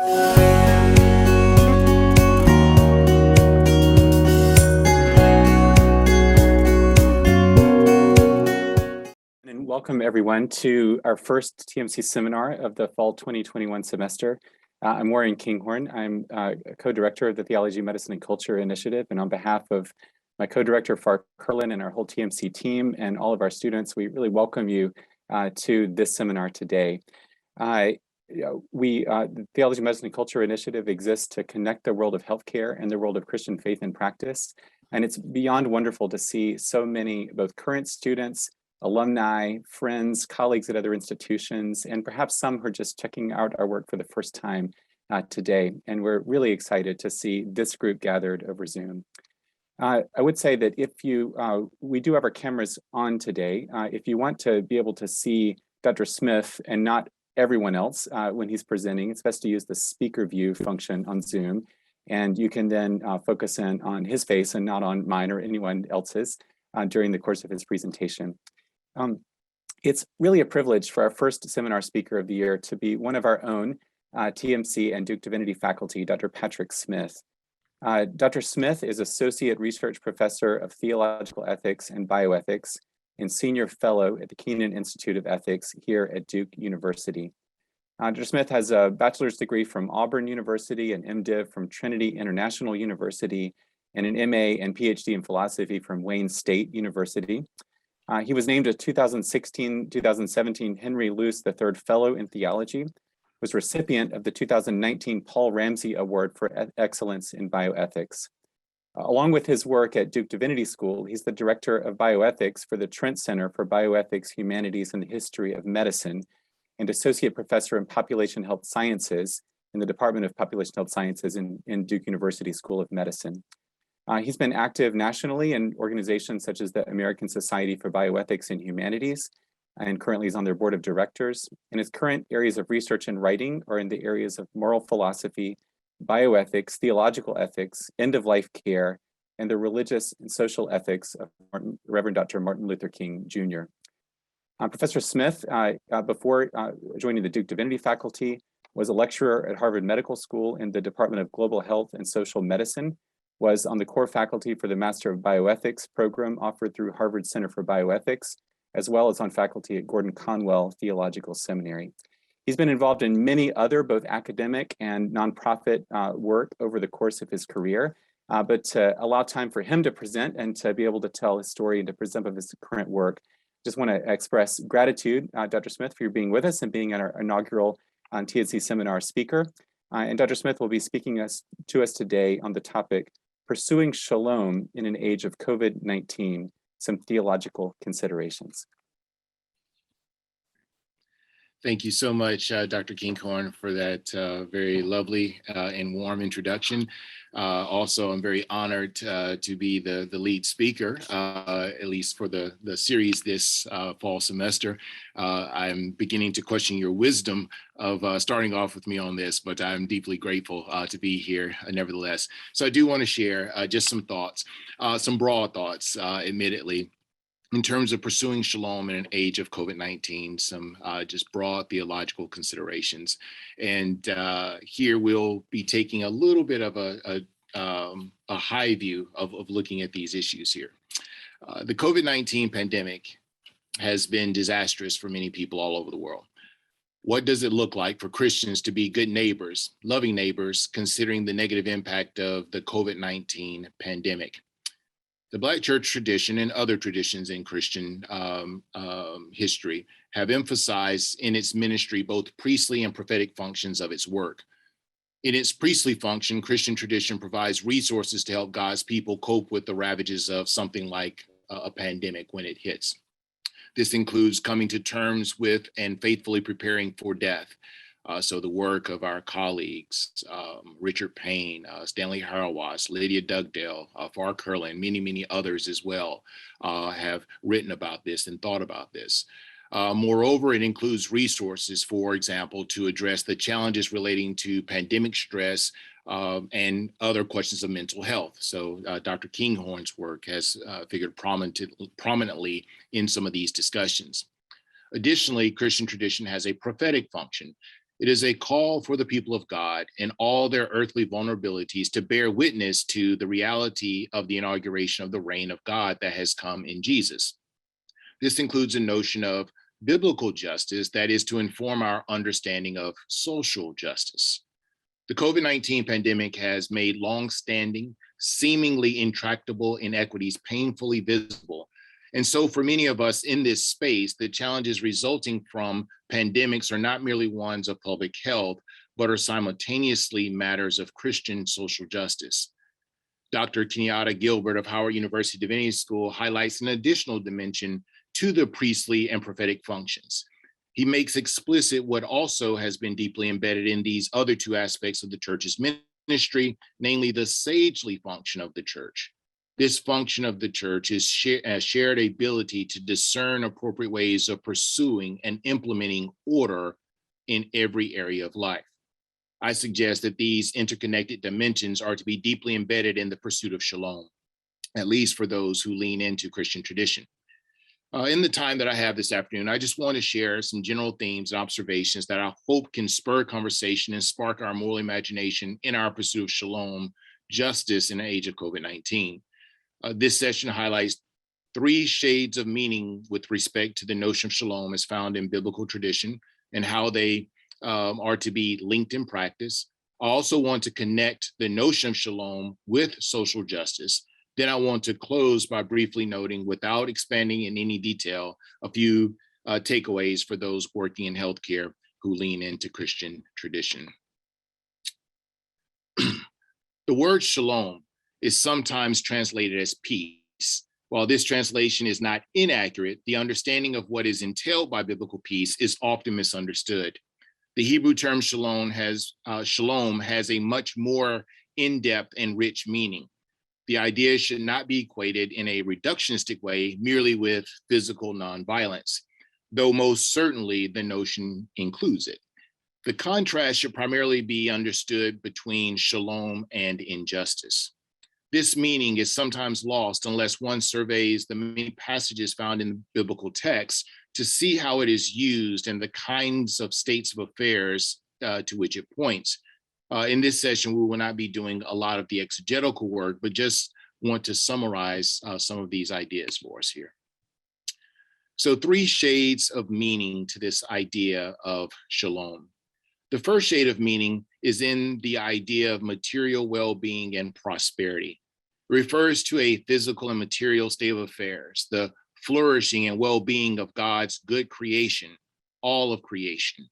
And welcome everyone to our first TMC seminar of the fall 2021 semester. I'm Warren Kinghorn. I'm a co-director of the Theology, Medicine, and Culture Initiative. And on behalf of my co-director, Fark Curlin, and our whole TMC team and all of our students, we really welcome you to this seminar today. The Theology, Medicine, and Culture Initiative exists to connect the world of healthcare and the world of Christian faith and practice. And it's beyond wonderful to see so many both current students, alumni, friends, colleagues at other institutions, and perhaps some who are just checking out our work for the first time today. And we're really excited to see this group gathered over Zoom. I would say that if we do have our cameras on today. If you want to be able to see Dr. Smith and not everyone else when he's presenting, it's best to use the speaker view function on Zoom. And you can then focus in on his face and not on mine or anyone else's during the course of his presentation. It's really a privilege for our first seminar speaker of the year to be one of our own TMC and Duke Divinity faculty, Dr. Patrick Smith. Dr. Smith is Associate Research Professor of Theological Ethics and Bioethics and Senior Fellow at the Keenan Institute of Ethics here at Duke University. Dr. Smith has a bachelor's degree from Auburn University, an MDiv from Trinity International University, and an MA and PhD in philosophy from Wayne State University. He was named a 2016-2017 Henry Luce III Fellow in Theology, was recipient of the 2019 Paul Ramsey Award for Excellence in Bioethics. Along with his work at Duke Divinity School, he's the Director of Bioethics for the Trent Center for Bioethics, Humanities, and the History of Medicine, and Associate Professor in Population Health Sciences in the Department of Population Health Sciences in Duke University School of Medicine. He's been active nationally in organizations such as the American Society for Bioethics and Humanities, and currently is on their board of directors. And his current areas of research and writing are in the areas of moral philosophy, bioethics, theological ethics, end-of-life care, and the religious and social ethics of Reverend Dr. Martin Luther King, Jr. Professor Smith, before joining the Duke Divinity faculty, was a lecturer at Harvard Medical School in the Department of Global Health and Social Medicine, was on the core faculty for the Master of Bioethics program offered through Harvard Center for Bioethics, as well as on faculty at Gordon Conwell Theological Seminary. He's been involved in many other both academic and nonprofit work over the course of his career, but to allow time for him to present and to be able to tell his story and to present of his current work, just want to express gratitude, Dr. Smith, for your being with us and being our inaugural TNC seminar speaker. And Dr. Smith will be speaking to us today on the topic, Pursuing Shalom in an Age of COVID-19, Some Theological Considerations. Thank you so much, Dr. Kinghorn, for that very lovely and warm introduction. Also, I'm very honored to be the lead speaker, at least for the series this fall semester. I'm beginning to question your wisdom of starting off with me on this, but I'm deeply grateful to be here nevertheless. So I do want to share just some thoughts, some broad thoughts, admittedly, in terms of pursuing shalom in an age of COVID-19, some just broad theological considerations. And here we'll be taking a little bit of a high view of looking at these issues here. The COVID-19 pandemic has been disastrous for many people all over the world. What does it look like for Christians to be good neighbors, loving neighbors, considering the negative impact of the COVID-19 pandemic? The Black church tradition and other traditions in Christian history have emphasized in its ministry both priestly and prophetic functions of its work. In its priestly function, Christian tradition provides resources to help God's people cope with the ravages of something like a pandemic when it hits. This includes coming to terms with and faithfully preparing for death. So the work of our colleagues, Richard Payne, Stanley Hauerwas, Lydia Dugdale, Fark Curlin, many others as well have written about this and thought about this. Moreover, it includes resources, for example, to address the challenges relating to pandemic stress and other questions of mental health. So Dr. Kinghorn's work has figured prominently in some of these discussions. Additionally, Christian tradition has a prophetic function. It is a call for the people of God and all their earthly vulnerabilities to bear witness to the reality of the inauguration of the reign of God that has come in Jesus. This includes a notion of biblical justice that is to inform our understanding of social justice. The COVID-19 pandemic has made long-standing, seemingly intractable inequities painfully visible. And so for many of us in this space, the challenges resulting from pandemics are not merely ones of public health, but are simultaneously matters of Christian social justice. Dr. Kenyatta Gilbert of Howard University Divinity School highlights an additional dimension to the priestly and prophetic functions. He makes explicit what also has been deeply embedded in these other two aspects of the church's ministry, namely the sagely function of the church. This function of the church is a shared ability to discern appropriate ways of pursuing and implementing order in every area of life. I suggest that these interconnected dimensions are to be deeply embedded in the pursuit of shalom, at least for those who lean into Christian tradition. In the time that I have this afternoon, I just want to share some general themes and observations that I hope can spur conversation and spark our moral imagination in our pursuit of shalom, justice in the age of COVID-19. This session highlights 3 shades of meaning with respect to the notion of shalom as found in biblical tradition and how they are to be linked in practice. I also want to connect the notion of shalom with social justice. Then I want to close by briefly noting, without expanding in any detail, a few takeaways for those working in healthcare who lean into Christian tradition. The word shalom is sometimes translated as peace. While this translation is not inaccurate, the understanding of what is entailed by biblical peace is often misunderstood. The Hebrew term shalom has a much more in-depth and rich meaning. The idea should not be equated in a reductionistic way merely with physical nonviolence, though most certainly the notion includes it. The contrast should primarily be understood between shalom and injustice. This meaning is sometimes lost unless one surveys the many passages found in the biblical text to see how it is used and the kinds of states of affairs to which it points. In this session, we will not be doing a lot of the exegetical work, but just want to summarize some of these ideas for us here. So 3 shades of meaning to this idea of shalom. The first shade of meaning is in the idea of material well-being and prosperity. It refers to a physical and material state of affairs, the flourishing and well-being of God's good creation, all of creation.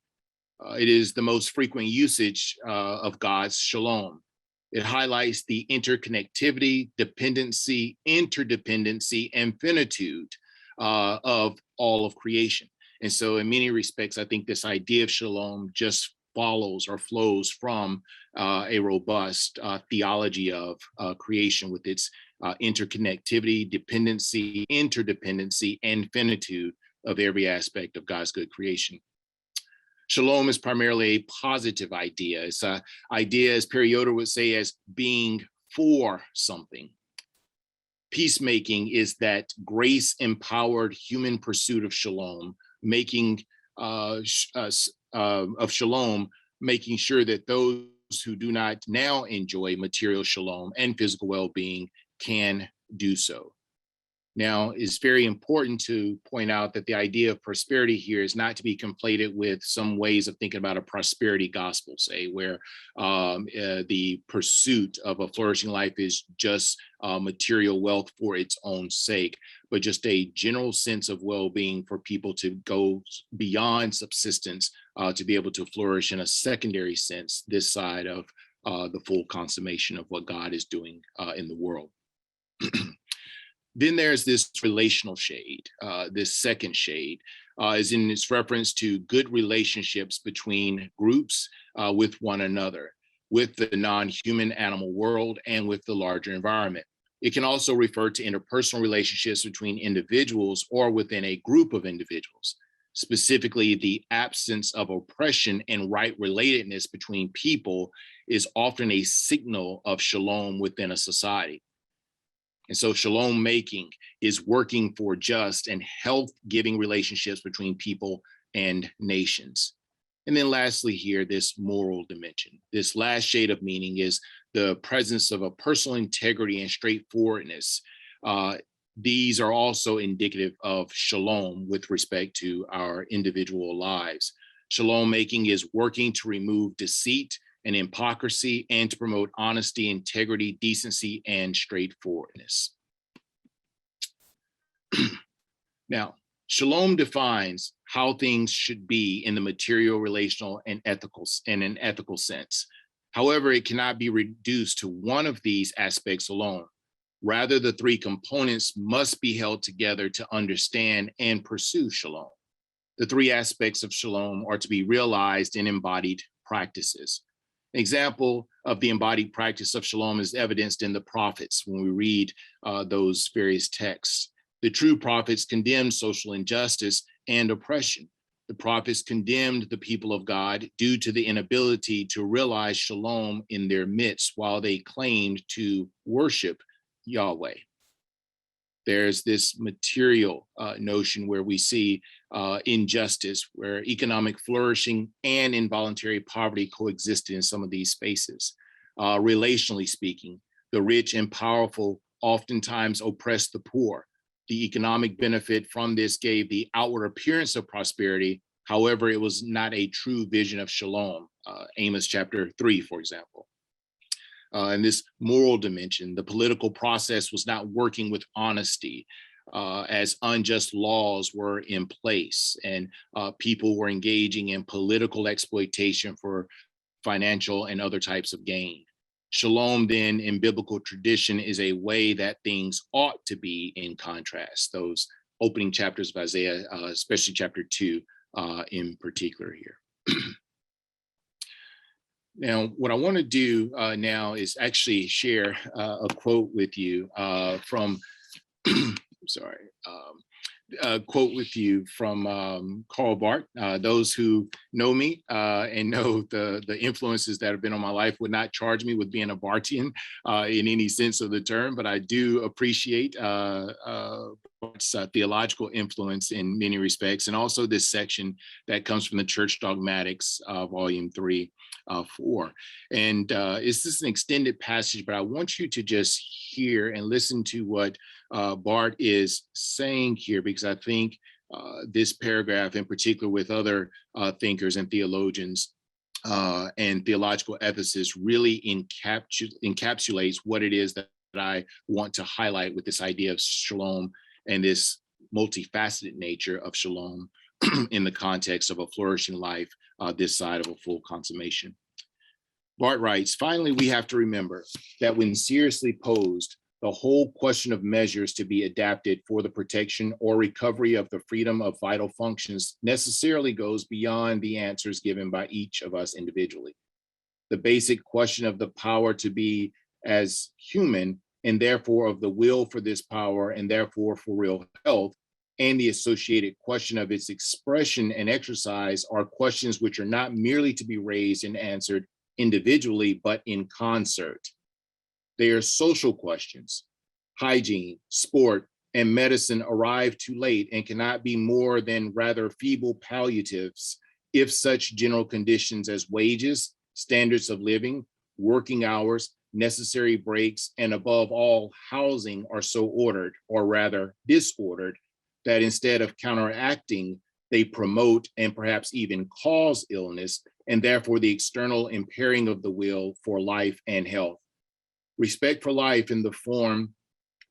It is the most frequent usage of God's shalom. It highlights the interconnectivity, dependency, interdependency, and finitude of all of creation. And so in many respects, I think this idea of shalom just follows or flows from a robust theology of creation with its interconnectivity, dependency, interdependency, and finitude of every aspect of God's good creation. Shalom is primarily a positive idea. It's an idea, as Perry Yoder would say, as being for something. Peacemaking is that grace-empowered human pursuit of shalom, making making sure that those who do not now enjoy material shalom and physical well-being can do so. Now, it's very important to point out that the idea of prosperity here is not to be conflated with some ways of thinking about a prosperity gospel, say, where the pursuit of a flourishing life is just material wealth for its own sake, but just a general sense of well-being for people to go beyond subsistence to be able to flourish in a secondary sense this side of the full consummation of what God is doing in the world. Then there's this relational shade. This second shade is in its reference to good relationships between groups with one another, with the non-human animal world, and with the larger environment. It can also refer to interpersonal relationships between individuals or within a group of individuals. Specifically, the absence of oppression and right relatedness between people is often a signal of shalom within a society. And so shalom making is working for just and health-giving relationships between people and nations. And then lastly here, this moral dimension. This last shade of meaning is the presence of a personal integrity and straightforwardness. These are also indicative of shalom with respect to our individual lives. Shalom making is working to remove deceit and hypocrisy and to promote honesty, integrity, decency, and straightforwardness. Now, shalom defines how things should be in the material, relational, and an ethical sense. However, it cannot be reduced to one of these aspects alone. Rather, the three components must be held together to understand and pursue shalom. The three aspects of shalom are to be realized in embodied practices. An example of the embodied practice of shalom is evidenced in the prophets when we read those various texts. The true prophets condemned social injustice and oppression. The prophets condemned the people of God due to the inability to realize shalom in their midst while they claimed to worship Yahweh. There's this material notion where we see injustice, where economic flourishing and involuntary poverty coexisted in some of these spaces. Relationally speaking, the rich and powerful oftentimes oppress the poor. The economic benefit from this gave the outward appearance of prosperity. However, it was not a true vision of shalom. Amos chapter 3, for example. In this moral dimension, the political process was not working with honesty as unjust laws were in place and people were engaging in political exploitation for financial and other types of gain. Shalom then in biblical tradition is a way that things ought to be in contrast. Those opening chapters of Isaiah, especially chapter 2 in particular here. Now, what I want to do now is actually share a quote with you from, a quote with you from Carl Barth. Those who know me and know the influences that have been on my life would not charge me with being a Barthian in any sense of the term, but I do appreciate Barth's theological influence in many respects, and also this section that comes from the Church Dogmatics, volume 3. 4. And it's just an extended passage, but I want you to just hear and listen to what Barth is saying here, because I think this paragraph in particular with other thinkers and theologians and theological ethicists really encapsulates what it is that I want to highlight with this idea of shalom and this multifaceted nature of shalom in the context of a flourishing life this side of a full consummation. Barth writes, finally, we have to remember that when seriously posed, the whole question of measures to be adapted for the protection or recovery of the freedom of vital functions necessarily goes beyond the answers given by each of us individually. The basic question of the power to be as human, and therefore of the will for this power, and therefore for real health, and the associated question of its expression and exercise are questions which are not merely to be raised and answered individually, but in concert. They are social questions. Hygiene, sport, and medicine arrive too late and cannot be more than rather feeble palliatives if such general conditions as wages, standards of living, working hours, necessary breaks, and above all, housing are so ordered, or rather disordered, that instead of counteracting, they promote and perhaps even cause illness, and therefore the external impairing of the will for life and health. Respect for life in the form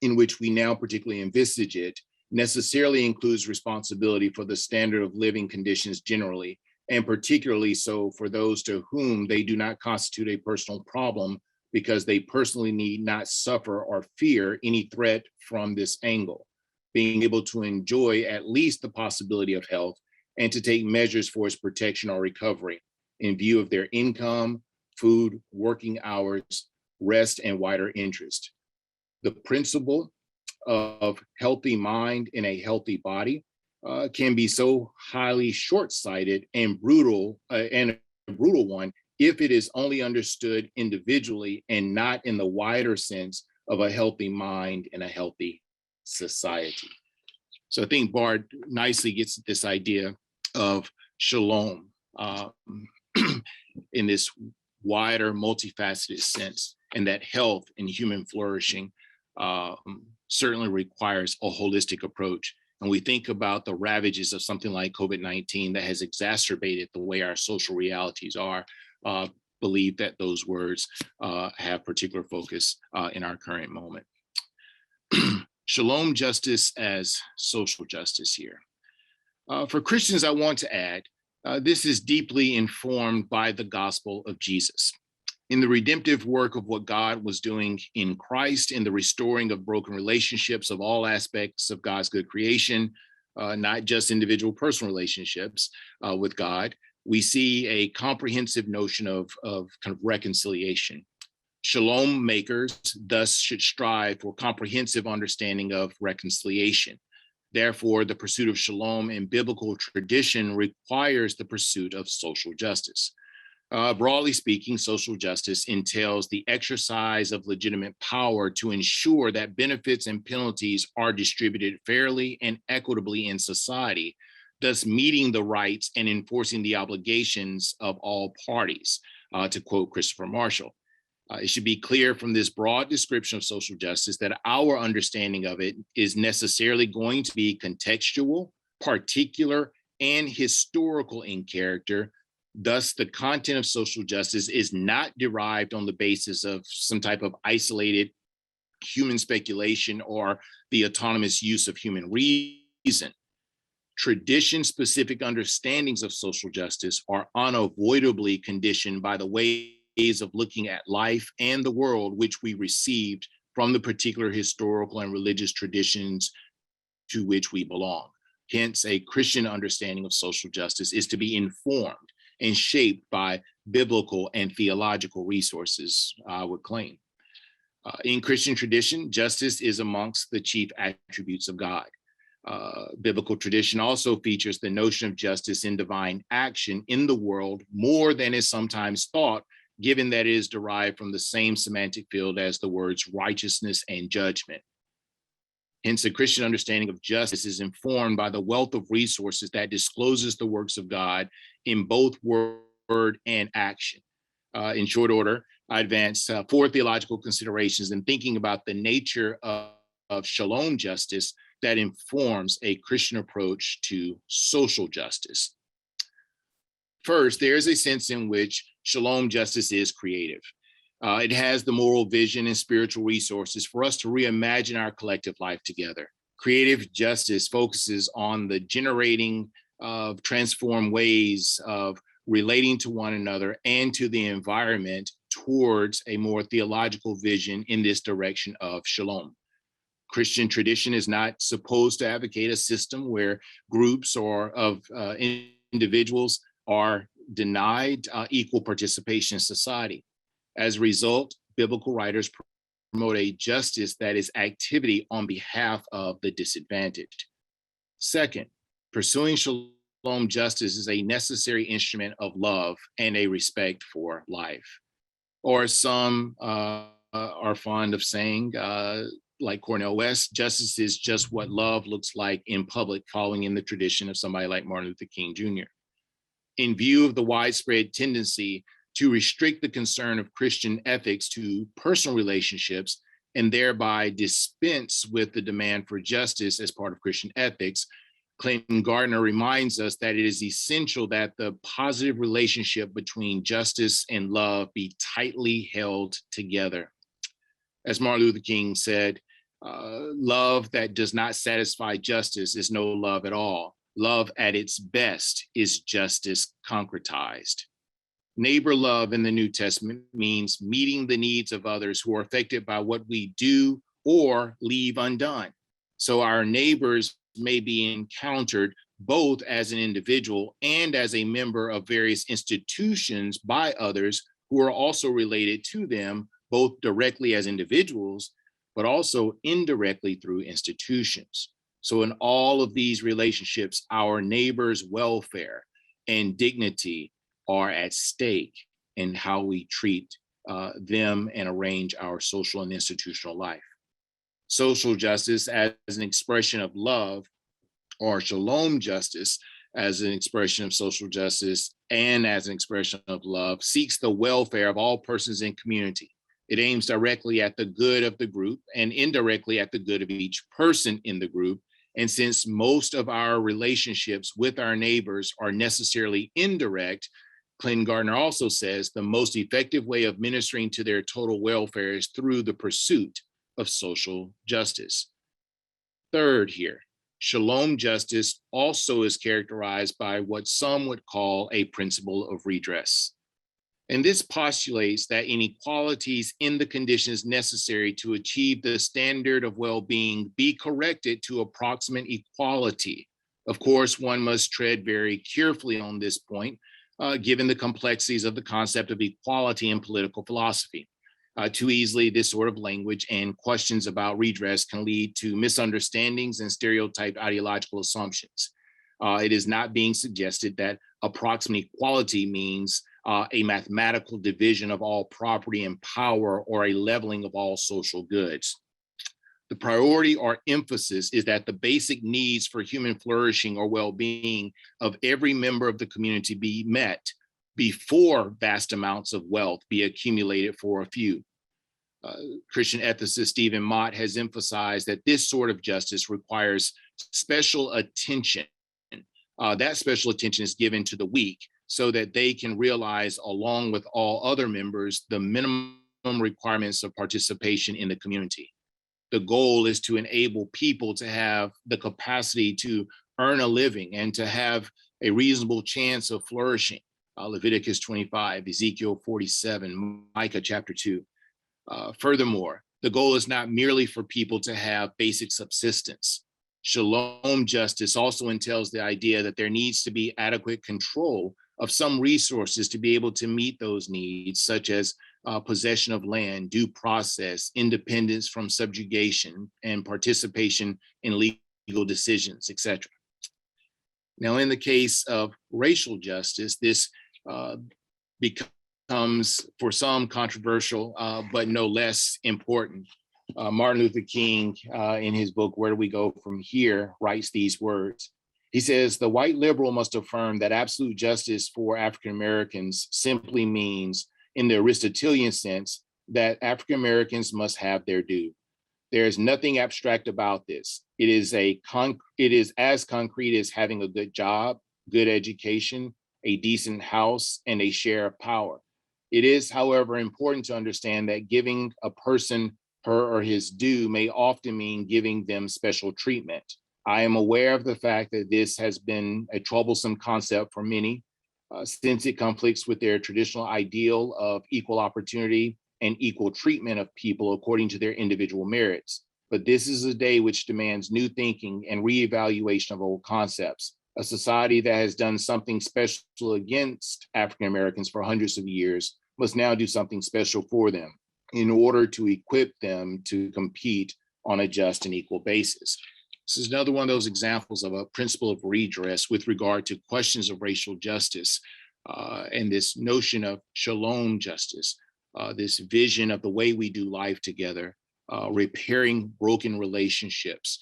in which we now particularly envisage it necessarily includes responsibility for the standard of living conditions generally, and particularly so for those to whom they do not constitute a personal problem because they personally need not suffer or fear any threat from this angle. Being able to enjoy at least the possibility of health and to take measures for its protection or recovery in view of their income, food, working hours, rest, and wider interest. The principle of healthy mind in a healthy body can be so highly short-sighted and brutal, and a brutal one if it is only understood individually and not in the wider sense of a healthy mind and a healthy society. So I think Barth nicely gets at this idea of shalom um, in this wider, multifaceted sense, and that health and human flourishing certainly requires a holistic approach. And we think about the ravages of something like COVID-19 that has exacerbated the way our social realities are. Believe that those words have particular focus in our current moment. Shalom justice as social justice here. For Christians, I want to add, this is deeply informed by the gospel of Jesus. In the redemptive work of what God was doing in Christ, in the restoring of broken relationships of all aspects of God's good creation, not just individual personal relationships with God, we see a comprehensive notion of kind of reconciliation. Shalom makers thus should strive for comprehensive understanding of reconciliation. Therefore, the pursuit of shalom in biblical tradition requires the pursuit of social justice. Broadly speaking, social justice entails the exercise of legitimate power to ensure that benefits and penalties are distributed fairly and equitably in society, thus meeting the rights and enforcing the obligations of all parties, to quote Christopher Marshall. It should be clear from this broad description of social justice that our understanding of it is necessarily going to be contextual, particular, and historical in character. Thus, the content of social justice is not derived on the basis of some type of isolated human speculation or the autonomous use of human reason. Tradition-specific understandings of social justice are unavoidably conditioned by the ways of looking at life and the world which we received from the particular historical and religious traditions to which we belong. Hence, a Christian understanding of social justice is to be informed and shaped by biblical and theological resources, I would claim. In Christian tradition, justice is amongst the chief attributes of God. Biblical tradition also features the notion of justice in divine action in the world more than is sometimes thought, given that it is derived from the same semantic field as the words righteousness and judgment. Hence, a Christian understanding of justice is informed by the wealth of resources that discloses the works of God in both word and action. In short order, I advance 4 theological considerations in thinking about the nature of shalom justice that informs a Christian approach to social justice. First, there is a sense in which shalom justice is creative. It has the moral vision and spiritual resources for us to reimagine our collective life together. Creative justice focuses on the generating of transformed ways of relating to one another and to the environment towards a more theological vision in this direction of shalom. Christian tradition is not supposed to advocate a system where groups or of individuals are denied equal participation in society. As a result, biblical writers promote a justice that is activity on behalf of the disadvantaged. Second, pursuing shalom justice is a necessary instrument of love and a respect for life. Or some are fond of saying, like Cornel West, justice is just what love looks like in public, following in the tradition of somebody like Martin Luther King Jr. In view of the widespread tendency to restrict the concern of Christian ethics to personal relationships and thereby dispense with the demand for justice as part of Christian ethics, Clayton Gardner reminds us that it is essential that the positive relationship between justice and love be tightly held together. As Martin Luther King said, love that does not satisfy justice is no love at all. Love at its best is justice concretized. Neighbor love in the New Testament means meeting the needs of others who are affected by what we do or leave undone. So our neighbors may be encountered both as an individual and as a member of various institutions by others who are also related to them, both directly as individuals, but also indirectly through institutions. So in all of these relationships, our neighbors' welfare and dignity are at stake in how we treat them and arrange our social and institutional life. Social justice as an expression of love, or shalom justice, as an expression of social justice and as an expression of love, seeks the welfare of all persons in community. It aims directly at the good of the group and indirectly at the good of each person in the group. And since most of our relationships with our neighbors are necessarily indirect, Clinton Gardner also says the most effective way of ministering to their total welfare is through the pursuit of social justice. Third here, Shalom justice also is characterized by what some would call a principle of redress. And this postulates that inequalities in the conditions necessary to achieve the standard of well-being be corrected to approximate equality. Of course, one must tread very carefully on this point, given the complexities of the concept of equality in political philosophy. Too easily, this sort of language and questions about redress can lead to misunderstandings and stereotyped ideological assumptions. It is not being suggested that approximate equality means a mathematical division of all property and power or a leveling of all social goods. The priority or emphasis is that the basic needs for human flourishing or well-being of every member of the community be met before vast amounts of wealth be accumulated for a few. Christian ethicist Stephen Mott has emphasized that this sort of justice requires special attention. That special attention is given to the weak so that they can realize, along with all other members, the minimum requirements of participation in the community. The goal is to enable people to have the capacity to earn a living and to have a reasonable chance of flourishing. Leviticus 25, Ezekiel 47, Micah chapter 2. Furthermore, the goal is not merely for people to have basic subsistence. Shalom justice also entails the idea that there needs to be adequate control of some resources to be able to meet those needs, such as possession of land, due process, independence from subjugation, and participation in legal decisions, etc. Now, in the case of racial justice, this becomes, for some, controversial, but no less important. Martin Luther King, in his book, Where Do We Go From Here, writes these words. He says, the white liberal must affirm that absolute justice for African Americans simply means, in the Aristotelian sense, that African Americans must have their due. There is nothing abstract about this. It is as concrete as having a good job, good education, a decent house, and a share of power. It is, however, important to understand that giving a person her or his due may often mean giving them special treatment. I am aware of the fact that this has been a troublesome concept for many, since it conflicts with their traditional ideal of equal opportunity and equal treatment of people according to their individual merits. But this is a day which demands new thinking and reevaluation of old concepts. A society that has done something special against African Americans for hundreds of years must now do something special for them in order to equip them to compete on a just and equal basis. This is another one of those examples of a principle of redress with regard to questions of racial justice and this notion of shalom justice, this vision of the way we do life together, repairing broken relationships,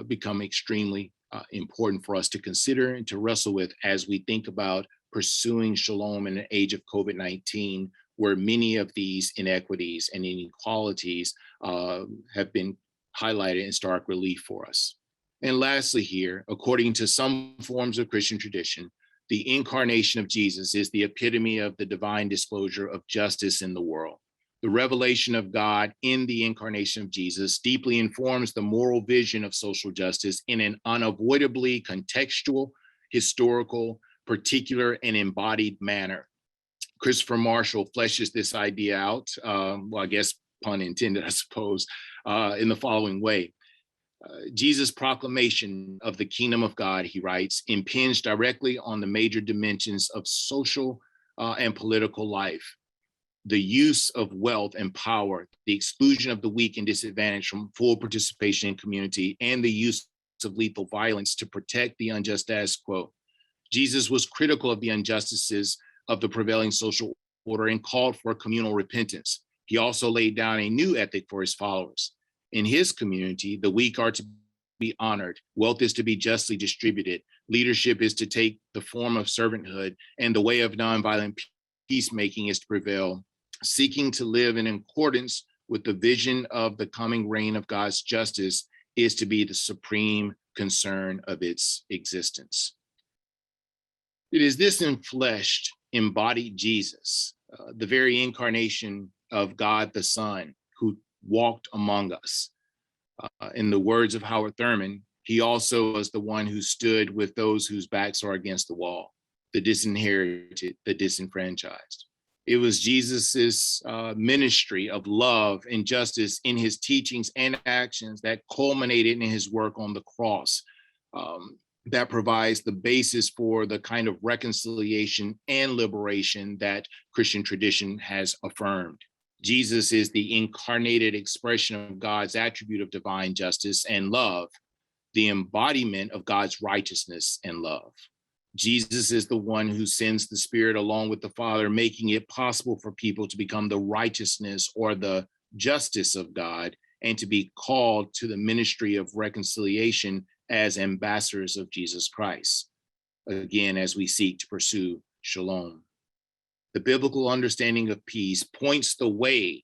become extremely important for us to consider and to wrestle with as we think about pursuing shalom in an age of COVID-19, where many of these inequities and inequalities have been highlighted in stark relief for us. And lastly here, according to some forms of Christian tradition, the incarnation of Jesus is the epitome of the divine disclosure of justice in the world. The revelation of God in the incarnation of Jesus deeply informs the moral vision of social justice in an unavoidably contextual, historical, particular, and embodied manner. Christopher Marshall fleshes this idea out, well, I guess pun intended, I suppose, in the following way. Jesus' proclamation of the kingdom of God, he writes, impinged directly on the major dimensions of social and political life. The use of wealth and power, the exclusion of the weak and disadvantaged from full participation in community, and the use of lethal violence to protect the unjust status quo. Jesus was critical of the injustices of the prevailing social order and called for communal repentance. He also laid down a new ethic for his followers. In his community, the weak are to be honored, wealth is to be justly distributed, Leadership is to take the form of servanthood, and the way of nonviolent peacemaking is to prevail, seeking to live in accordance with the vision of the coming reign of God's justice is to be the supreme concern of its existence. It is this enfleshed, embodied Jesus, the very incarnation of God the Son, who walked among us. In the words of Howard Thurman, he also was the one who stood with those whose backs are against the wall, the disinherited, the disenfranchised. It was Jesus's ministry of love and justice in his teachings and actions that culminated in his work on the cross, that provides the basis for the kind of reconciliation and liberation that Christian tradition has affirmed. Jesus is the incarnated expression of God's attribute of divine justice and love, the embodiment of God's righteousness and love. Jesus is the one who sends the Spirit along with the Father, making it possible for people to become the righteousness or the justice of God and to be called to the ministry of reconciliation as ambassadors of Jesus Christ. Again, as we seek to pursue shalom. The biblical understanding of peace points the way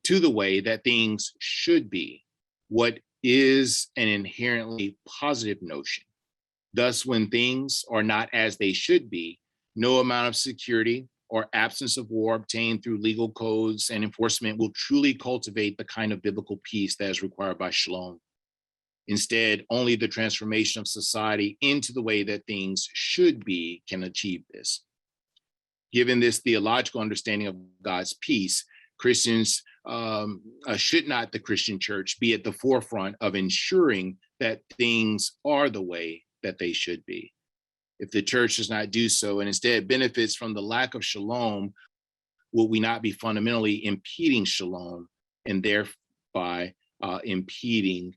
to the way that things should be, what is an inherently positive notion. Thus, when things are not as they should be, no amount of security or absence of war obtained through legal codes and enforcement will truly cultivate the kind of biblical peace that is required by shalom. Instead, only the transformation of society into the way that things should be can achieve this. Given this theological understanding of God's peace, Christians should not, the Christian church, be at the forefront of ensuring that things are the way that they should be. If the church does not do so and instead benefits from the lack of shalom, will we not be fundamentally impeding shalom and thereby impeding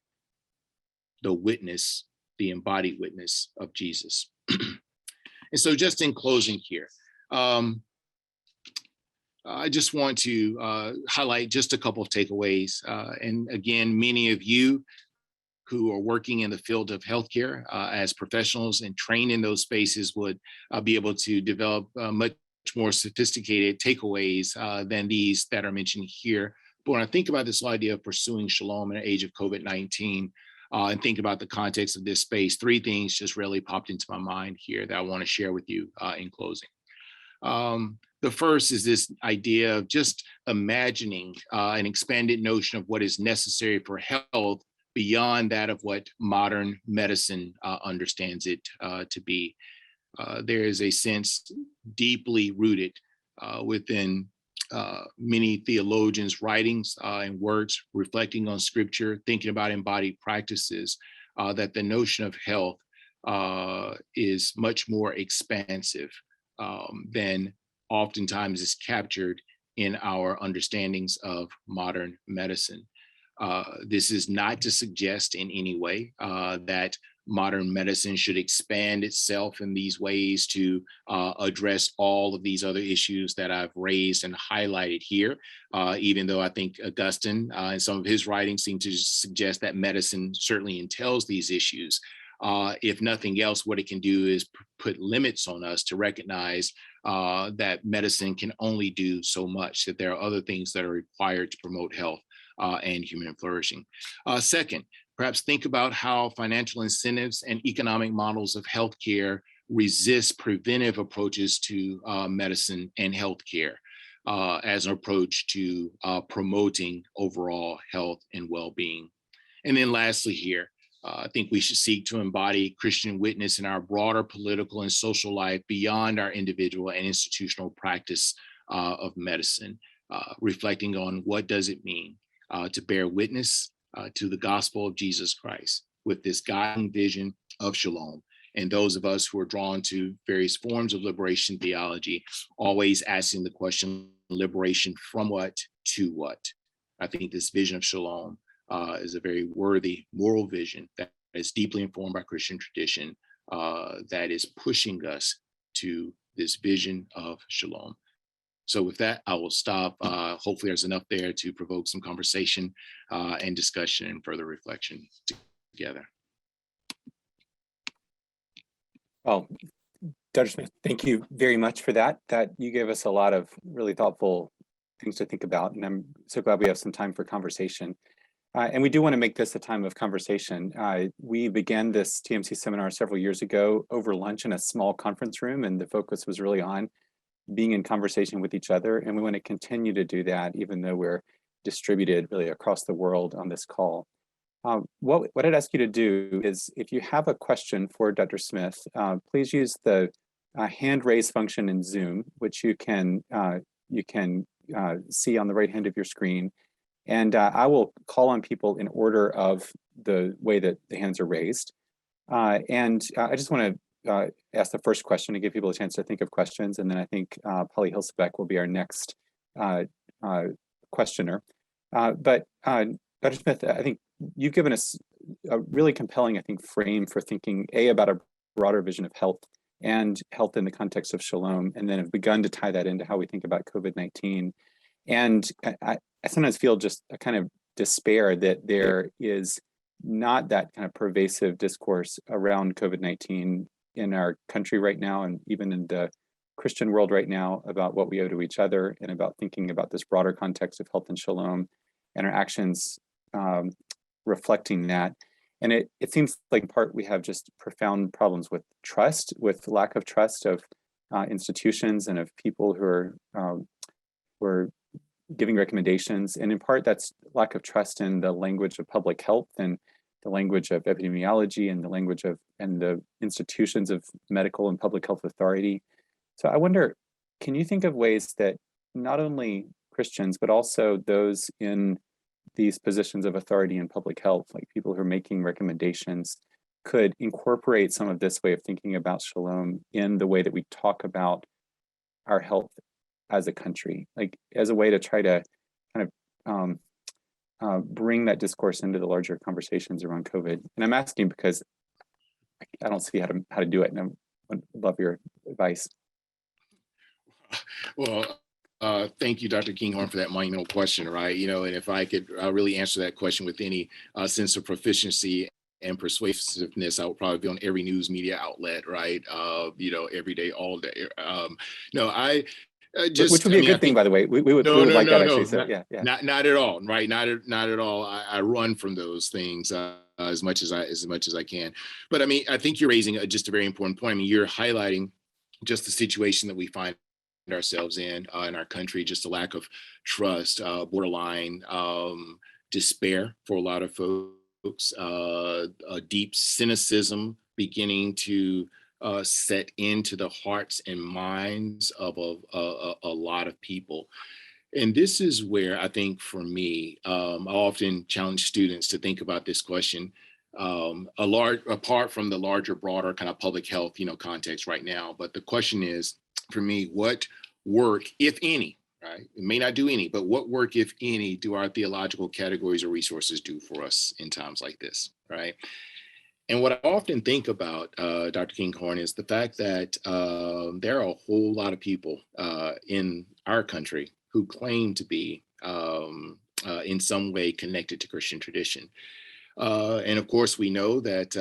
the witness, the embodied witness of Jesus? And so just in closing here, I just want to highlight just a couple of takeaways. And again, many of you who are working in the field of healthcare as professionals and trained in those spaces would be able to develop much more sophisticated takeaways than these that are mentioned here. But when I think about this whole idea of pursuing shalom in an age of COVID-19 and think about the context of this space, three things just really popped into my mind here that I want to share with you in closing. The first is this idea of just imagining an expanded notion of what is necessary for health beyond that of what modern medicine understands it to be. There is a sense deeply rooted within many theologians' writings and works reflecting on scripture, thinking about embodied practices, that the notion of health is much more expansive than oftentimes is captured in our understandings of modern medicine. This is not to suggest in any way that modern medicine should expand itself in these ways to address all of these other issues that I've raised and highlighted here, even though I think Augustine and some of his writings seem to suggest that medicine certainly entails these issues. If nothing else, what it can do is put limits on us to recognize that medicine can only do so much, that there are other things that are required to promote health and human flourishing. Second, perhaps think about how financial incentives and economic models of healthcare resist preventive approaches to medicine and healthcare as an approach to promoting overall health and well-being. And then lastly here, I think we should seek to embody Christian witness in our broader political and social life beyond our individual and institutional practice of medicine, reflecting on what does it mean to bear witness to the gospel of Jesus Christ with this guiding vision of shalom. And those of us who are drawn to various forms of liberation theology, always asking the question, liberation from what to what? I think this vision of shalom is a very worthy moral vision that is deeply informed by Christian tradition, that is pushing us to this vision of shalom. So with that, I will stop. Hopefully there's enough there to provoke some conversation and discussion and further reflection together. Well, Dr. Smith, thank you very much for that. You gave us a lot of really thoughtful things to think about, and I'm so glad we have some time for conversation. And we do want to make this a time of conversation. We began this TMC seminar several years ago over lunch in a small conference room, and the focus was really on being in conversation with each other. And we want to continue to do that, even though we're distributed really across the world on this call. What I'd ask you to do is, if you have a question for Dr. Smith, please use the hand raise function in Zoom, which you can see on the right hand of your screen. And I will call on people in order of the way that the hands are raised. And I just want to ask the first question to give people a chance to think of questions. And then I think Polly Hilsebeck will be our next questioner. But Dr. Smith, I think you've given us a really compelling, I think, frame for thinking, about a broader vision of health and health in the context of Shalom, and then have begun to tie that into how we think about COVID-19. And I sometimes feel just a kind of despair that there is not that kind of pervasive discourse around COVID-19 in our country right now, and even in the Christian world right now, about what we owe to each other and about thinking about this broader context of health and Shalom, and our actions reflecting that. And it seems like in part we have just profound problems with trust, with lack of trust of institutions and of people who are giving recommendations. And in part that's lack of trust in the language of public health and the language of epidemiology and the language of and the institutions of medical and public health authority. So I wonder, can you think of ways that not only Christians, but also those in these positions of authority in public health, like people who are making recommendations, could incorporate some of this way of thinking about Shalom in the way that we talk about our health as a country, like as a way to try to kind of bring that discourse into the larger conversations around COVID? And I'm asking because I don't see how to do it, and I would love your advice. Well, thank you, Dr. Kinghorn, for that monumental question, right? And if I could really answer that question with any sense of proficiency and persuasiveness, I would probably be on every news media outlet, right? Every day, all day. No, I just, which would be a good thing, by the way. We would like that actually. So yeah. Not at all, right? Not at all. I run from those things as much as I can. But I mean, I think you're raising just a very important point. I mean, you're highlighting just the situation that we find ourselves in our country, just a lack of trust, borderline despair for a lot of folks, a deep cynicism beginning to set into the hearts and minds of a lot of people. And this is where I think for me, I often challenge students to think about this question, apart from the larger, broader kind of public health, context right now. But the question is, for me, what work, if any, right? It may not do any, but what work, if any, do our theological categories or resources do for us in times like this, right? And what I often think about, Dr. Kinghorn, is the fact that there are a whole lot of people in our country who claim to be in some way connected to Christian tradition. And of course, we know that,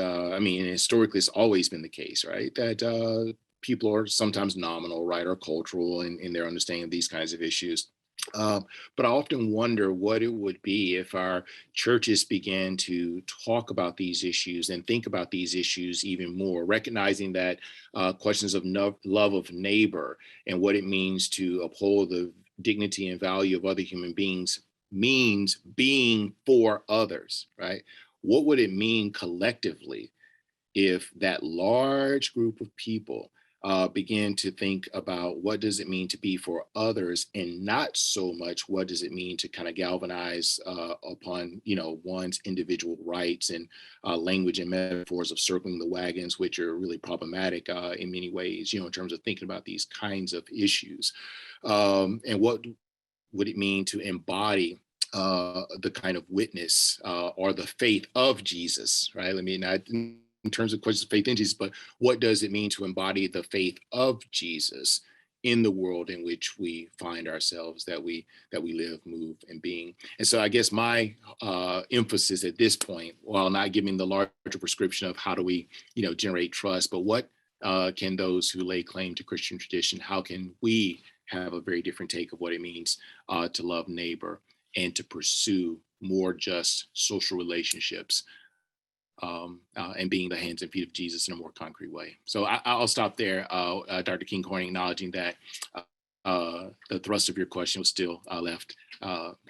historically, it's always been the case, right? That people are sometimes nominal, right, or cultural in their understanding of these kinds of issues. But I often wonder what it would be if our churches began to talk about these issues and think about these issues even more, recognizing that questions of love of neighbor and what it means to uphold the dignity and value of other human beings means being for others, right? What would it mean collectively if that large group of people begin to think about what does it mean to be for others, and not so much what does it mean to kind of galvanize upon one's individual rights and language and metaphors of circling the wagons, which are really problematic in many ways, in terms of thinking about these kinds of issues. And what would it mean to embody the kind of witness or the faith of Jesus, right? I mean, not in terms of questions of faith in Jesus, but what does it mean to embody the faith of Jesus in the world in which we find ourselves, that we live, move, and being? And so I guess my emphasis at this point, while not giving the larger prescription of how do we, generate trust, but what can those who lay claim to Christian tradition, how can we have a very different take of what it means to love neighbor and to pursue more just social relationships and being the hands and feet of Jesus in a more concrete way. So I'll stop there, Dr. Kinghorn, acknowledging that the thrust of your question was still left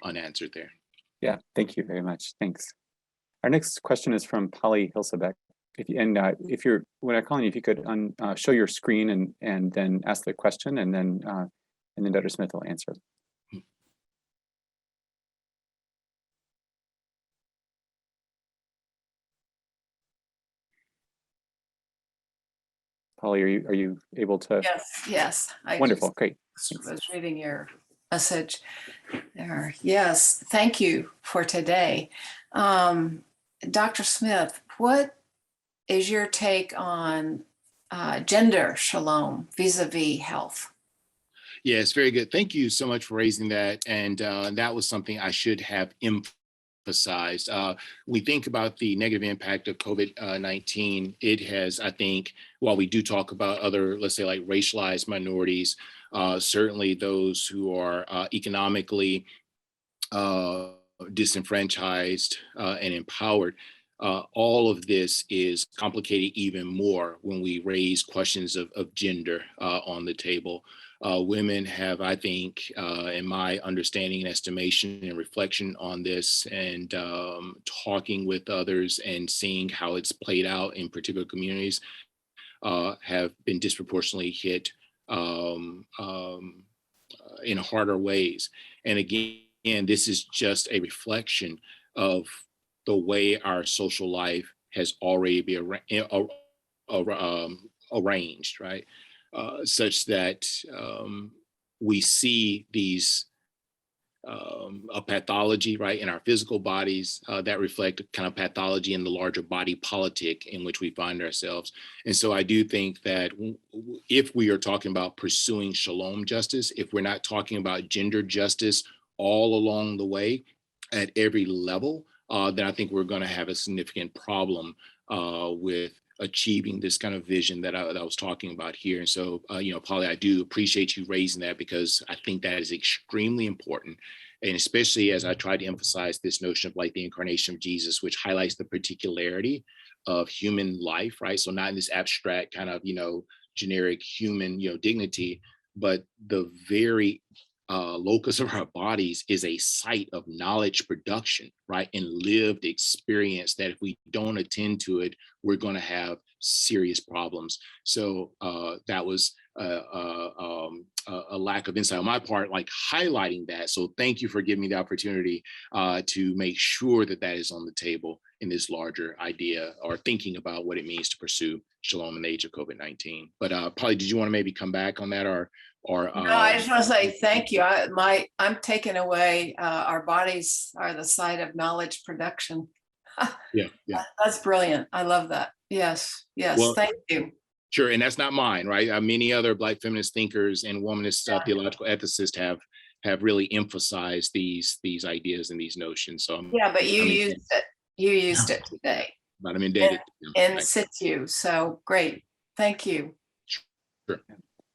unanswered there. Yeah, thank you very much. Thanks. Our next question is from Polly Hilsebeck. If you're, when I call you, if you could show your screen and then ask the question, and then Dr. Smith will answer. Polly, are you able to? Yes. Wonderful, great. I was reading your message there. Yes, thank you for today. Dr. Smith, what is your take on gender shalom vis-a-vis health? Yeah, it's very good. Thank you so much for raising that. And that was something I should have emphasized. We think about the negative impact of COVID-19. It has, I think, while we do talk about other, let's say, like racialized minorities, certainly those who are economically disenfranchised and empowered, all of this is complicated even more when we raise questions of gender on the table. Women have, I think, in my understanding and estimation and reflection on this, and talking with others and seeing how it's played out in particular communities, have been disproportionately hit in harder ways. And again, this is just a reflection of the way our social life has already been arranged, right? Such that we see these a pathology, right, in our physical bodies that reflect kind of pathology in the larger body politic in which we find ourselves. And so I do think that if we are talking about pursuing shalom justice, if we're not talking about gender justice all along the way at every level, then I think we're going to have a significant problem with achieving this kind of vision that I was talking about here. And so, Polly, I do appreciate you raising that, because I think that is extremely important. And especially as I try to emphasize this notion of like the incarnation of Jesus, which highlights the particularity of human life, right? So not in this abstract kind of, generic human, dignity, but the very locus of our bodies is a site of knowledge production, right? And lived experience that if we don't attend to it, we're going to have serious problems. So that was a lack of insight on my part, like highlighting that. So thank you for giving me the opportunity to make sure that that is on the table in this larger idea, or thinking about what it means to pursue shalom in the age of COVID-19. But Polly, did you want to maybe come back on that, or no, I just want to say thank you. I'm taking away our bodies are the site of knowledge production. Yeah. That's brilliant. I love that. Yes, well, thank you. Sure, and that's not mine, right? Many other Black feminist thinkers and womanist theological ethicists have really emphasized these ideas and these notions. So but you used it. You used it today. But I'm indebted. In situ. So great. Thank you. Sure.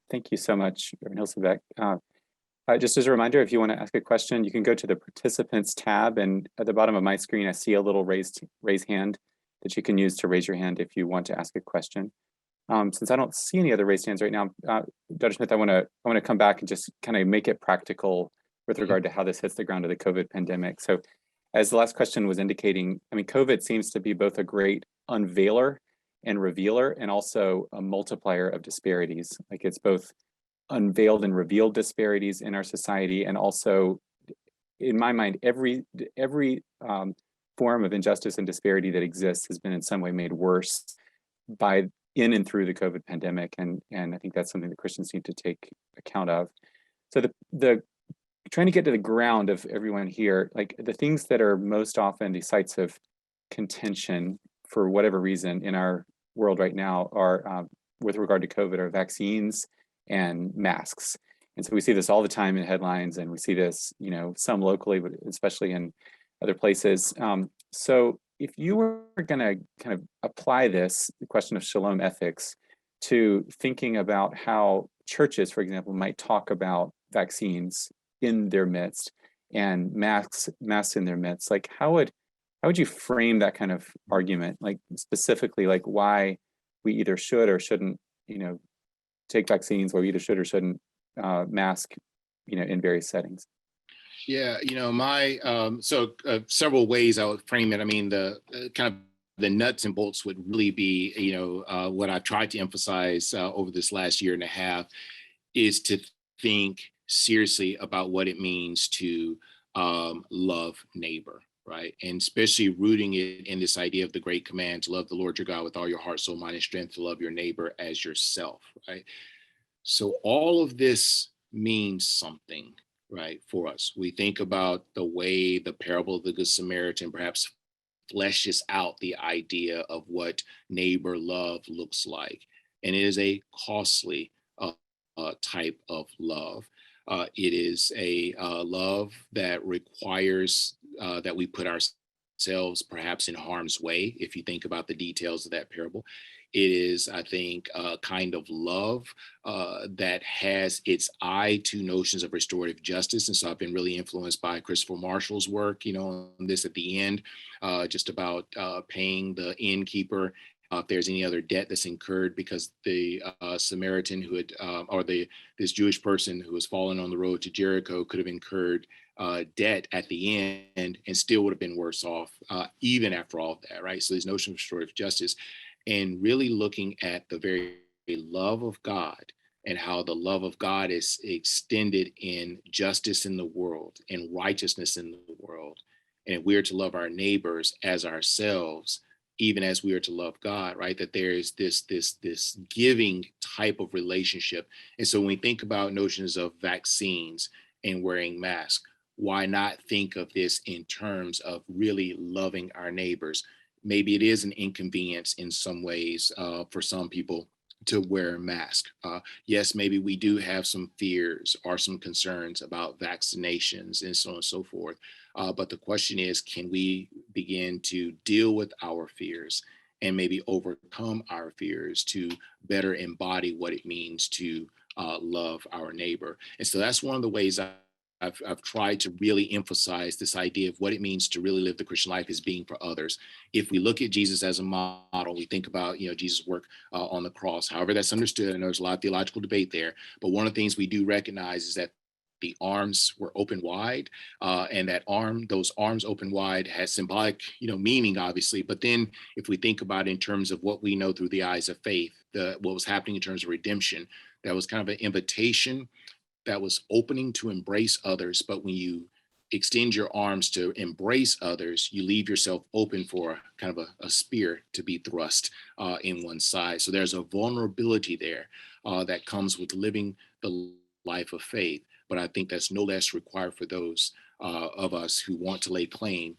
Thank you so much, Reverend Hilsebeck. Just as a reminder, if you want to ask a question, you can go to the participants tab, and at the bottom of my screen, I see a little raise hand that you can use to raise your hand if you want to ask a question. Since I don't see any other raised hands right now, Dr. Smith, I want to come back and just kind of make it practical with regard to how this hits the ground of the COVID pandemic. So, as the last question was indicating, I mean, COVID seems to be both a great unveiler and revealer, and also a multiplier of disparities. Like, it's both unveiled and revealed disparities in our society, and also, in my mind, every form of injustice and disparity that exists has been in some way made worse in and through the COVID pandemic, and I think that's something that Christians need to take account of. So the trying to get to the ground of everyone here, like the things that are most often the sites of contention for whatever reason in our world right now are, with regard to COVID, are vaccines and masks. And so we see this all the time in headlines, and we see this, some locally, but especially in other places. So if you were going to kind of apply the question of shalom ethics to thinking about how churches, for example, might talk about vaccines in their midst and masks in their midst. Like, how would you frame that kind of argument? Like, specifically, like why we either should or shouldn't, take vaccines, or either should or shouldn't mask, in various settings. Yeah, several ways I would frame it. I mean, the kind of the nuts and bolts would really be, what I've tried to emphasize over this last year and a half is to think seriously about what it means to love neighbor, right? And especially rooting it in this idea of the great command to love the Lord your God with all your heart, soul, mind, and strength, to love your neighbor as yourself, right? So all of this means something, right, for us. We think about the way the parable of the Good Samaritan perhaps fleshes out the idea of what neighbor love looks like. And it is a costly type of love. It is a love that requires that we put ourselves perhaps in harm's way, if you think about the details of that parable. It is, I think, a kind of love that has its eye to notions of restorative justice. And so I've been really influenced by Christopher Marshall's work, on this at the end, just about paying the innkeeper if there's any other debt that's incurred, because the Samaritan who had, this Jewish person who was fallen on the road to Jericho could have incurred debt at the end and still would have been worse off, even after all of that, right? So this notion of restorative justice, and really looking at the very love of God and how the love of God is extended in justice in the world, in righteousness in the world. And we're to love our neighbors as ourselves, even as we are to love God, right? That there is this giving type of relationship. And so when we think about notions of vaccines and wearing masks, why not think of this in terms of really loving our neighbors? Maybe it is an inconvenience in some ways for some people to wear a mask. Yes, maybe we do have some fears or some concerns about vaccinations and so on and so forth. But the question is, can we begin to deal with our fears and maybe overcome our fears to better embody what it means to love our neighbor? And so that's one of the ways I've tried to really emphasize this idea of what it means to really live the Christian life as being for others. If we look at Jesus as a model, we think about, Jesus' work on the cross, however that's understood, and there's a lot of theological debate there. But one of the things we do recognize is that the arms were open wide, and those arms open wide has symbolic, meaning, obviously. But then if we think about it in terms of what we know through the eyes of faith, what was happening in terms of redemption, that was kind of an invitation that was opening to embrace others. But when you extend your arms to embrace others, you leave yourself open for kind of a spear to be thrust in one side. So there's a vulnerability there that comes with living the life of faith. But I think that's no less required for those of us who want to lay claim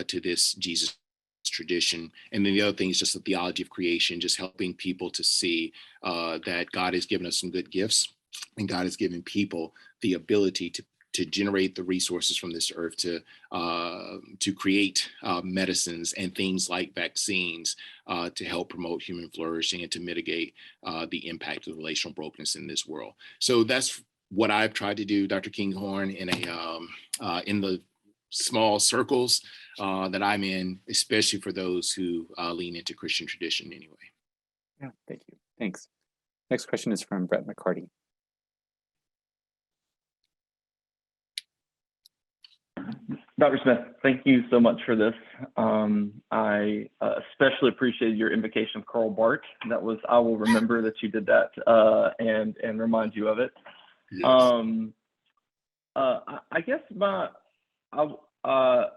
to this Jesus tradition. And then the other thing is just the theology of creation, just helping people to see that God has given us some good gifts, and God has given people the ability to generate the resources from this earth to create medicines and things like vaccines to help promote human flourishing and to mitigate the impact of relational brokenness in this world. So that's what I've tried to do, Dr. Kinghorn, in the small circles that I'm in, especially for those who lean into Christian tradition anyway. Yeah, thank you. Thanks. Next question is from Brett McCarty. Dr. Smith, thank you so much for this. I especially appreciated your invocation of Carl Barth. I will remember that you did that and remind you of it. Yes. I guess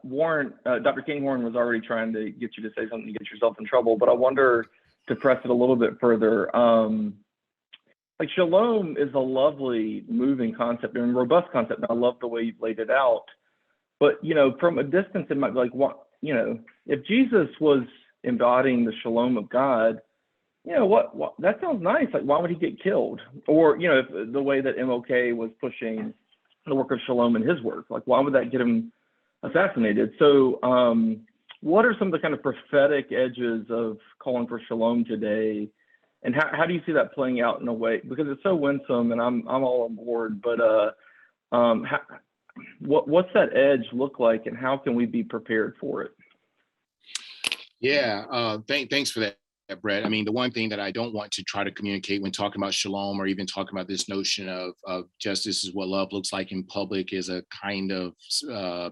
Warren, Dr. Kinghorn was already trying to get you to say something to get yourself in trouble, but I wonder, to press it a little bit further, like shalom is a lovely, moving concept and robust concept. And I love the way you've laid it out. But, from a distance, it might be like, what, if Jesus was embodying the shalom of God, what that sounds nice. Like, why would he get killed? Or, if the way that MLK was pushing the work of shalom in his work, like, why would that get him assassinated? So what are some of the kind of prophetic edges of calling for shalom today And how do you see that playing out in a way? Because it's so winsome, and I'm all on board. But what's that edge look like, and how can we be prepared for it? Yeah, thanks for that, Brett. I mean, the one thing that I don't want to try to communicate when talking about shalom, or even talking about this notion of justice is what love looks like in public, is a kind of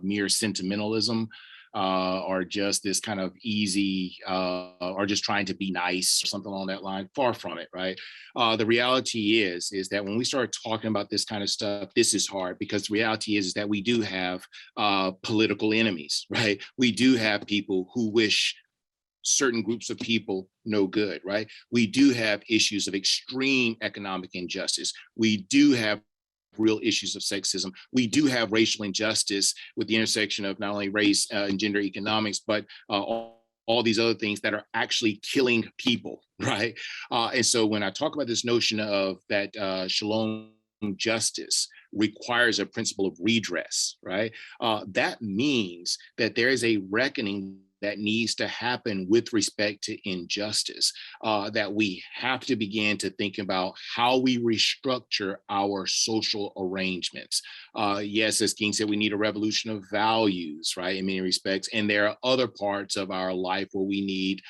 mere sentimentalism, or just this kind of easy, or just trying to be nice or something along that line. Far from it, right? The reality is that when we start talking about this kind of stuff, this is hard, because the reality is that we do have political enemies, right? We do have people who wish certain groups of people no good, right? We do have issues of extreme economic injustice. We do have real issues of sexism. We do have racial injustice with the intersection of not only race and gender economics, but all these other things that are actually killing people, right? And so when I talk about this notion of that shalom justice requires a principle of redress, right? That means that there is a reckoning that needs to happen with respect to injustice, that we have to begin to think about how we restructure our social arrangements. Yes, as King said, we need a revolution of values, right, in many respects. And there are other parts of our life where we need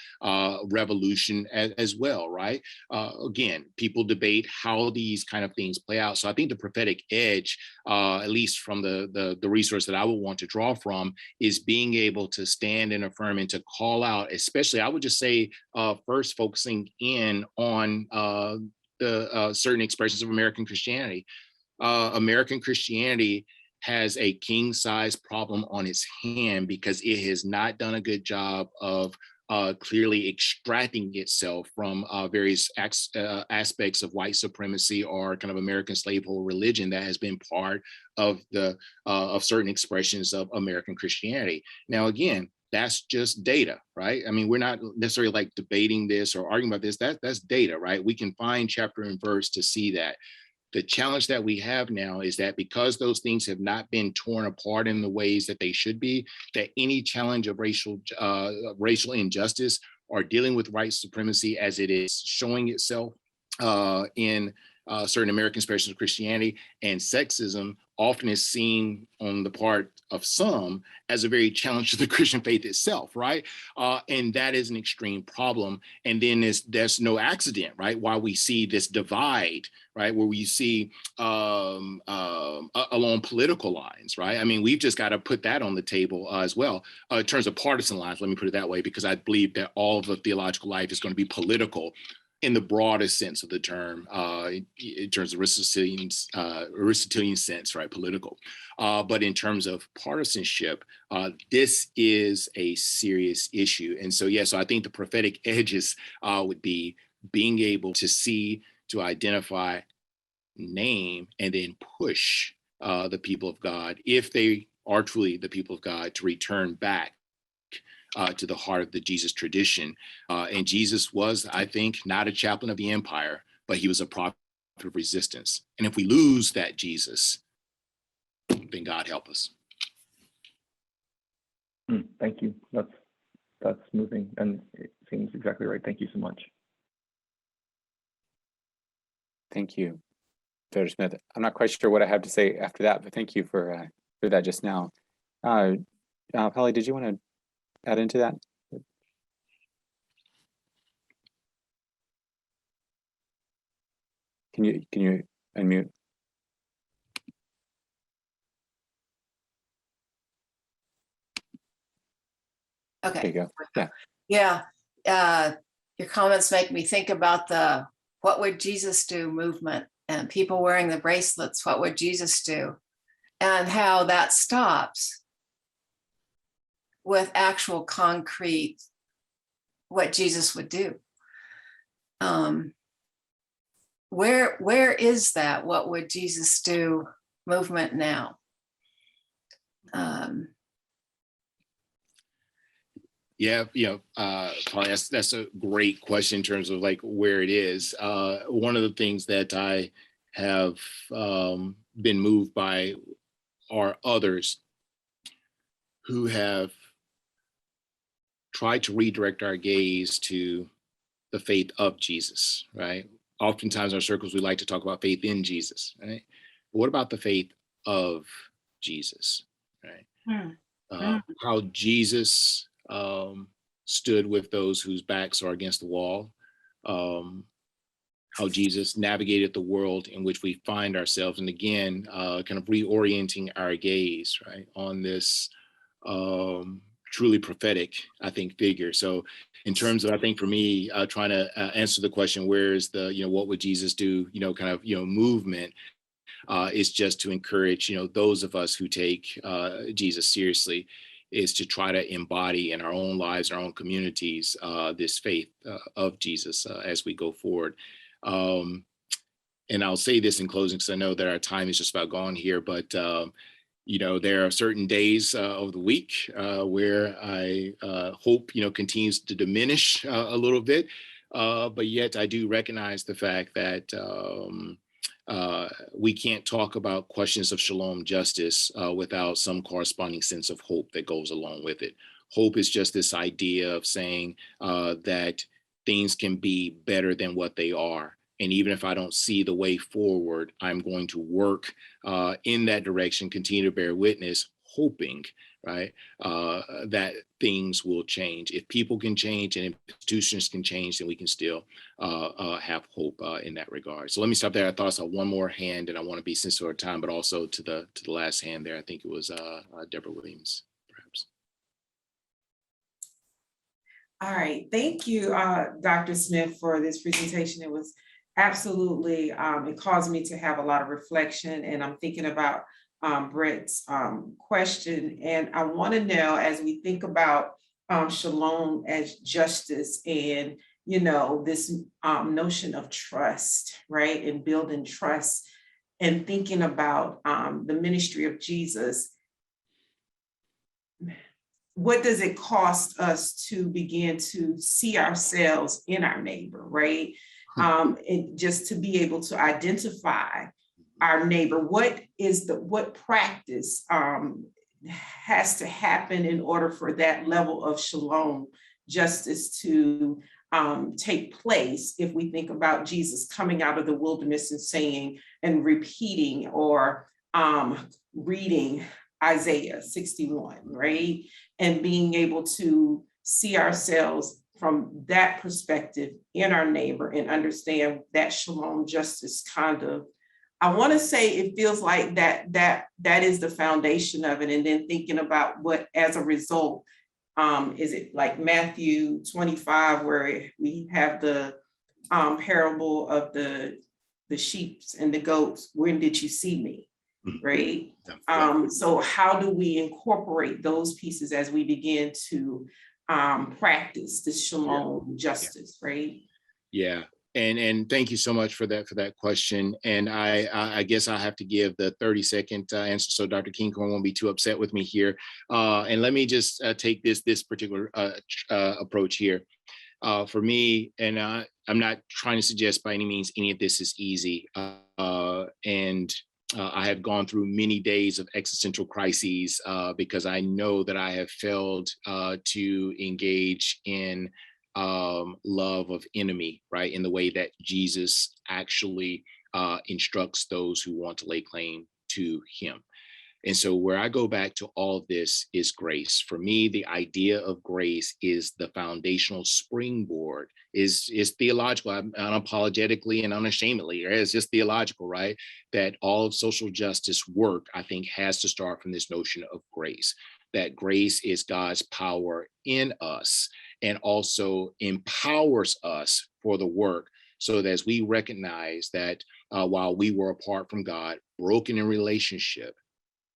revolution as well, right? Again, people debate how these kind of things play out. So I think the prophetic edge, at least from the resource that I would want to draw from, is being able to stand and affirm and to call out, especially, I would just say, first focusing in on the certain expressions of American Christianity. American Christianity has a king-size problem on its hand because it has not done a good job of clearly extracting itself from various aspects of white supremacy or kind of American slavehold religion that has been part of of certain expressions of American Christianity. Now, again, that's just data, right? I mean, we're not necessarily like debating this or arguing about this. That's data, right? We can find chapter and verse to see that. The challenge that we have now is that because those things have not been torn apart in the ways that they should be, that any challenge of racial injustice or dealing with white supremacy as it is showing itself in certain American expressions of Christianity, and sexism often is seen on the part of some as a very challenge to the Christian faith itself, right? And that is an extreme problem. And then there's no accident, right? Why we see this divide, right? Where we see along political lines, right? I mean, we've just got to put that on the table as well. In terms of partisan lines, let me put it that way, because I believe that all of the theological life is going to be political in the broadest sense of the term, in terms of Aristotelian sense, right, political. But in terms of partisanship, this is a serious issue. And so, yeah, so I think the prophetic edges would be being able to see, to identify, name, and then push the people of God, if they are truly the people of God, to return back to the heart of the Jesus tradition. And Jesus was, I think, not a chaplain of the empire, but he was a prophet of resistance. And if we lose that Jesus, then God help us. Thank you. That's moving, and it seems exactly right. Thank you so much. Thank you, Dr. Smith. I'm not quite sure what I have to say after that, but thank you for that just now. Polly, did you want to add into that? Can you unmute? Okay. There you go. Yeah. Yeah. Your comments make me think about the "What would Jesus do" movement, and people wearing the bracelets, "What would Jesus do?" and how that stops with actual concrete what Jesus would do. Where is that "What would Jesus do" movement now? Yeah, Polly, that's a great question in terms of like where it is. One of the things that I have been moved by are others who have tried to redirect our gaze to the faith of Jesus, right? Oftentimes in our circles, we like to talk about faith in Jesus, right? But what about the faith of Jesus, right? How Jesus stood with those whose backs are against the wall, how Jesus navigated the world in which we find ourselves, and again, kind of reorienting our gaze, right, on this truly prophetic, I think, figure. So in terms of, I think for me, trying to answer the question, where is the, what would Jesus do, kind of, movement, is just to encourage, those of us who take Jesus seriously, is to try to embody in our own lives, our own communities, this faith of Jesus as we go forward. And I'll say this in closing, because I know that our time is just about gone here, but there are certain days of the week where I hope, continues to diminish a little bit, but yet I do recognize the fact that we can't talk about questions of shalom justice without some corresponding sense of hope that goes along with it. Hope is just this idea of saying that things can be better than what they are. And even if I don't see the way forward, I'm going to work in that direction, continue to bear witness, hoping, right, that things will change. If people can change and institutions can change, then we can still have hope in that regard. So let me stop there. I thought I saw one more hand, and I want to be sensitive of time, but also to the last hand there. I think it was Deborah Williams, perhaps. All right, thank you, Dr. Smith, for this presentation. It was absolutely, it caused me to have a lot of reflection, and I'm thinking about Brett's question. And I want to know, as we think about shalom as justice and, this notion of trust, right? And building trust and thinking about the ministry of Jesus, what does it cost us to begin to see ourselves in our neighbor, right? And just to be able to identify our neighbor, what practice has to happen in order for that level of shalom justice to take place? If we think about Jesus coming out of the wilderness and saying and repeating or reading Isaiah 61, right? And being able to see ourselves from that perspective in our neighbor and understand that shalom justice kind of, I want to say it feels like that is the foundation of it. And then thinking about what, as a result, is it like Matthew 25, where we have the parable of the sheep and the goats, when did you see me? Right? So how do we incorporate those pieces as we begin to practice the shalom justice, right? Yeah. And thank you so much for that question. And I guess I have to give the 30-second answer, so Dr. Kinghorn won't be too upset with me here. And let me just take this particular approach here. For me, and I'm not trying to suggest by any means any of this is easy. I have gone through many days of existential crises because I know that I have failed to engage in love of enemy, right? In the way that Jesus actually instructs those who want to lay claim to him. And so where I go back to all of this is grace. For me, the idea of grace is the foundational springboard, is theological, unapologetically and unashamedly, right? It's just theological, right? That all of social justice work, I think, has to start from this notion of grace, that grace is God's power in us and also empowers us for the work. So that as we recognize that while we were apart from God, broken in relationship,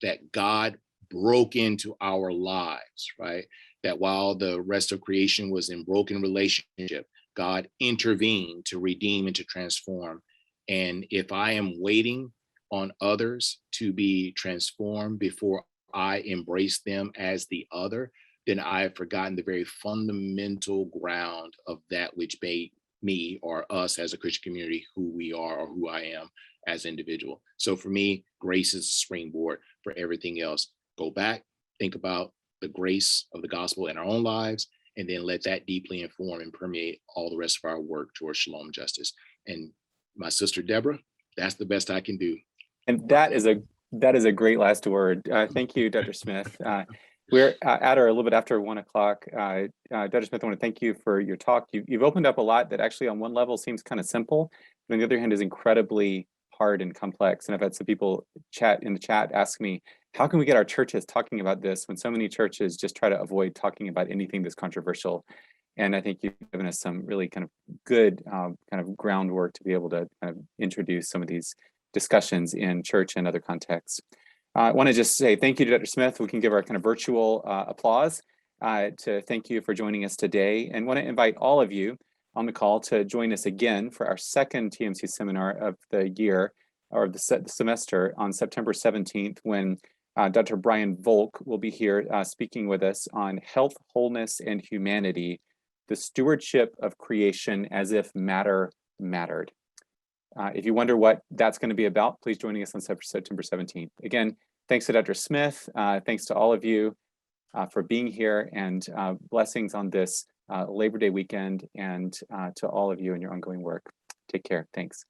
that God broke into our lives, right? That while the rest of creation was in broken relationship, God intervened to redeem and to transform. And if I am waiting on others to be transformed before I embrace them as the other, then I have forgotten the very fundamental ground of that which made me or us as a Christian community who we are or who I am as an individual. So for me, grace is a springboard for everything else. Go back, think about the grace of the gospel in our own lives, and then let that deeply inform and permeate all the rest of our work towards shalom justice. And my sister Deborah, that's the best I can do. And that is a great last word. Thank you, Dr. Smith. We're at or a little bit after 1 o'clock. Dr. Smith, I want to thank you for your talk. You've opened up a lot that actually on one level seems kind of simple, but on the other hand is incredibly hard and complex. And I've had some people in the chat ask me, how can we get our churches talking about this when so many churches just try to avoid talking about anything that's controversial? And I think you've given us some really kind of good kind of groundwork to be able to kind of introduce some of these discussions in church and other contexts. I want to just say thank you to Dr. Smith. We can give our kind of virtual applause to thank you for joining us today, and want to invite all of you on the call to join us again for our second TMC seminar of the year, or the semester, on September 17th, when Dr. Brian Volk will be here speaking with us on health, wholeness, and humanity, the stewardship of creation as if matter mattered. If you wonder what that's going to be about, please join us on September 17th. Again, thanks to Dr. Smith. Thanks to all of you for being here, and blessings on this Labor Day weekend, and to all of you in your ongoing work. Take care. Thanks.